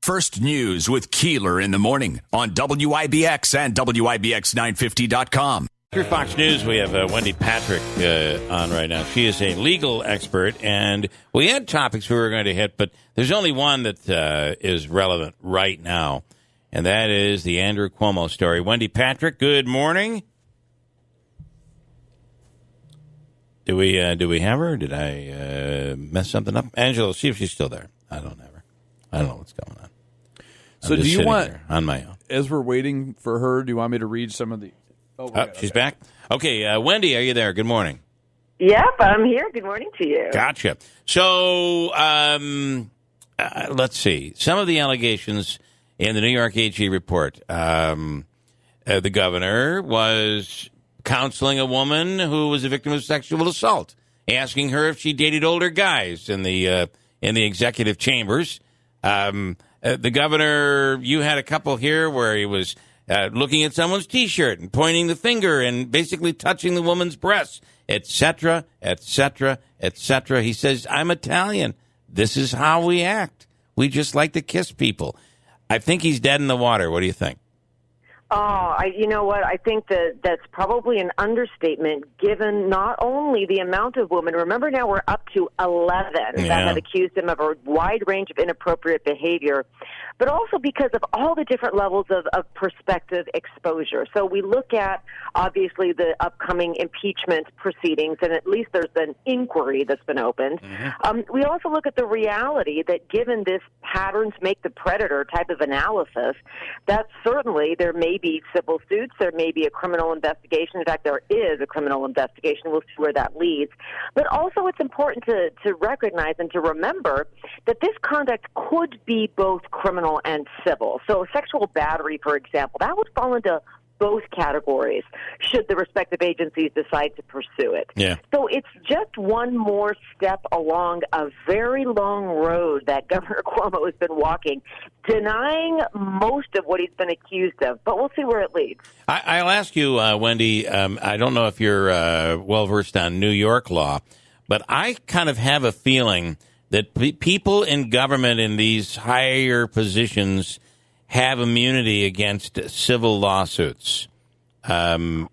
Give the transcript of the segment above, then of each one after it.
First News with Keeler in the morning on WIBX and WIBX950.com. Through Fox News, we have Wendy Patrick on right now. She is a legal expert, and we had topics we were going to hit, but there's only one that is relevant right now, and that is the Andrew Cuomo story. Wendy Patrick, good morning. Do we have her? Did I mess something up? Angela, see if she's still there. I don't have her. I don't know what's going on. So do you want, on my own, as we're waiting for her, do you want me to read some of the... She's back? Okay, Wendy, are you there? Good morning. Yep, I'm here. Good morning to you. Gotcha. So, let's see. Some of the allegations in the New York AG report. The governor was counseling a woman who was a victim of sexual assault, asking her if she dated older guys in the executive chambers. The governor, you had a couple here where he was looking at someone's T-shirt and pointing the finger and basically touching the woman's breasts, etc., etc., etc. He says, I'm Italian. This is how we act. We just like to kiss people. I think he's dead in the water. What do you think? You know what? I think that's probably an understatement, given not only the amount of women. Remember, now we're up to 11 that have accused him of a wide range of inappropriate behavior, but also because of all the different levels of prospective exposure. So we look at, obviously, the upcoming impeachment proceedings, and at least there's an inquiry that's been opened. Mm-hmm. We also look at the reality that given this patterns make the predator type of analysis, that certainly there may be civil suits, there may be a criminal investigation. In fact, there is a criminal investigation. We'll see where that leads. But also it's important to recognize and to remember that this conduct could be both criminal and civil. So sexual battery, for example, that would fall into both categories should the respective agencies decide to pursue it. Yeah. So it's just one more step along a very long road that Governor Cuomo has been walking, denying most of what he's been accused of. But we'll see where it leads. I'll ask you, Wendy, I don't know if you're well-versed on New York law, but I kind of have a feeling that people in government in these higher positions have immunity against civil lawsuits. Or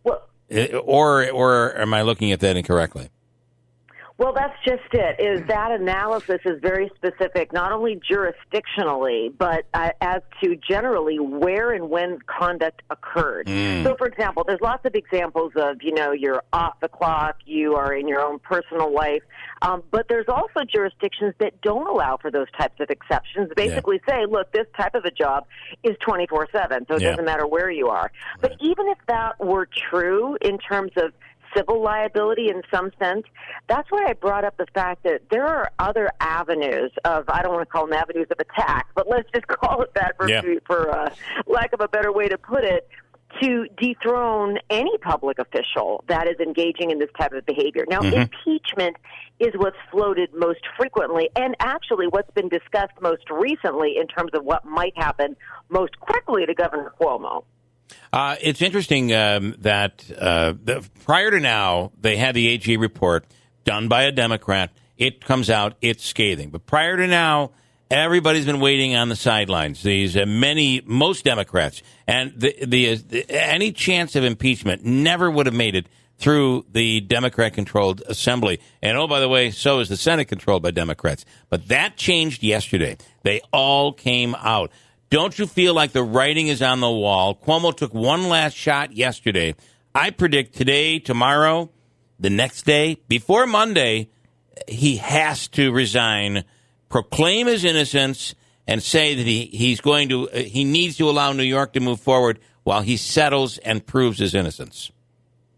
am I looking at that incorrectly? Well, that's just it, is that analysis is very specific, not only jurisdictionally, but as to generally where and when conduct occurred. So, for example, there's lots of examples of, you're off the clock, you are in your own personal life, but there's also jurisdictions that don't allow for those types of exceptions, basically say, look, this type of a job is 24/7, so it doesn't matter where you are. But even if that were true in terms of civil liability in some sense, that's why I brought up the fact that there are other avenues of, I don't want to call them avenues of attack, but let's just call it that for lack of a better way to put it, to dethrone any public official that is engaging in this type of behavior. Now, impeachment is what's floated most frequently and actually what's been discussed most recently in terms of what might happen most quickly to Governor Cuomo. It's interesting that prior to now, they had the AG report done by a Democrat. It comes out, it's scathing. But prior to now, everybody's been waiting on the sidelines. Most Democrats, and any chance of impeachment never would have made it through the Democrat-controlled Assembly. And, oh, by the way, so is the Senate controlled by Democrats. But that changed yesterday. They all came out. Don't you feel like the writing is on the wall? Cuomo took one last shot yesterday. I predict today, tomorrow, the next day, before Monday, he has to resign, proclaim his innocence, and say that he needs to allow New York to move forward while he settles and proves his innocence.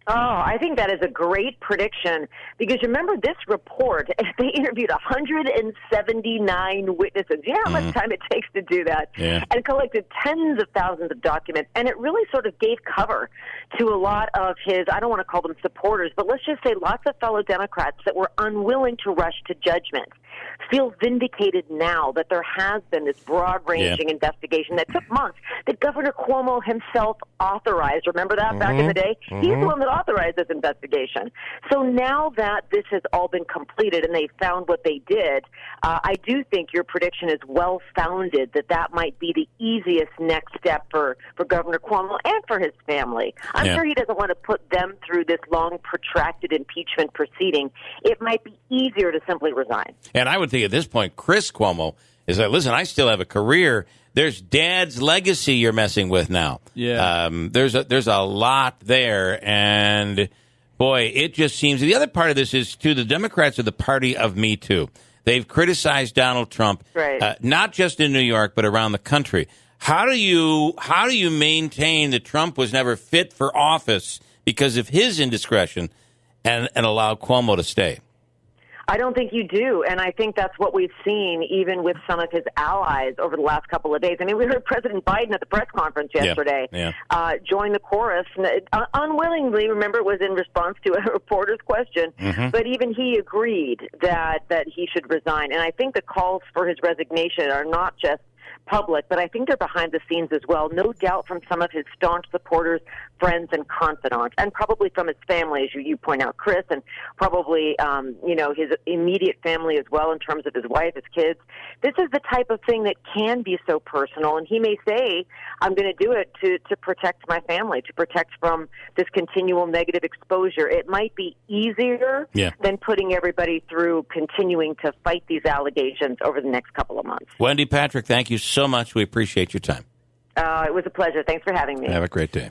Oh, I think that is a great prediction because remember this report, they interviewed 179 witnesses. You know how much time it takes to do that? Yeah. And collected tens of thousands of documents. And it really sort of gave cover to a lot of his, I don't want to call them supporters, but let's just say lots of fellow Democrats that were unwilling to rush to judgment feel vindicated now that there has been this broad-ranging investigation that took months, that Governor Cuomo himself authorized. Remember that back in the day? He's the one that authorized this investigation. So now that this has all been completed and they found what they did, I do think your prediction is well-founded that might be the easiest next step for Governor Cuomo and for his family. I'm sure he doesn't want to put them through this long, protracted impeachment proceeding. It might be easier to simply resign. And I would think at this point, Chris Cuomo is like, listen, I still have a career. There's Dad's legacy you're messing with now. Yeah. There's a lot there, and boy, it just seems. The other part of this is, too, the Democrats are the party of Me Too. They've criticized Donald Trump, not just in New York but around the country. How do you maintain that Trump was never fit for office because of his indiscretion, and allow Cuomo to stay? I don't think you do, and I think that's what we've seen even with some of his allies over the last couple of days. I mean, we heard President Biden at the press conference yesterday join the chorus, unwillingly, remember, it was in response to a reporter's question, but even he agreed that he should resign. And I think the calls for his resignation are not just public, but I think they're behind the scenes as well, no doubt from some of his staunch supporters, friends, and confidants, and probably from his family, as you point out, Chris, and probably, his immediate family as well in terms of his wife, his kids. This is the type of thing that can be so personal, and he may say, I'm going to do it to protect my family, to protect from this continual negative exposure. It might be easier than putting everybody through continuing to fight these allegations over the next couple of months. Wendy Patrick, thank you so much. We appreciate your time. It was a pleasure. Thanks for having me. Have a great day.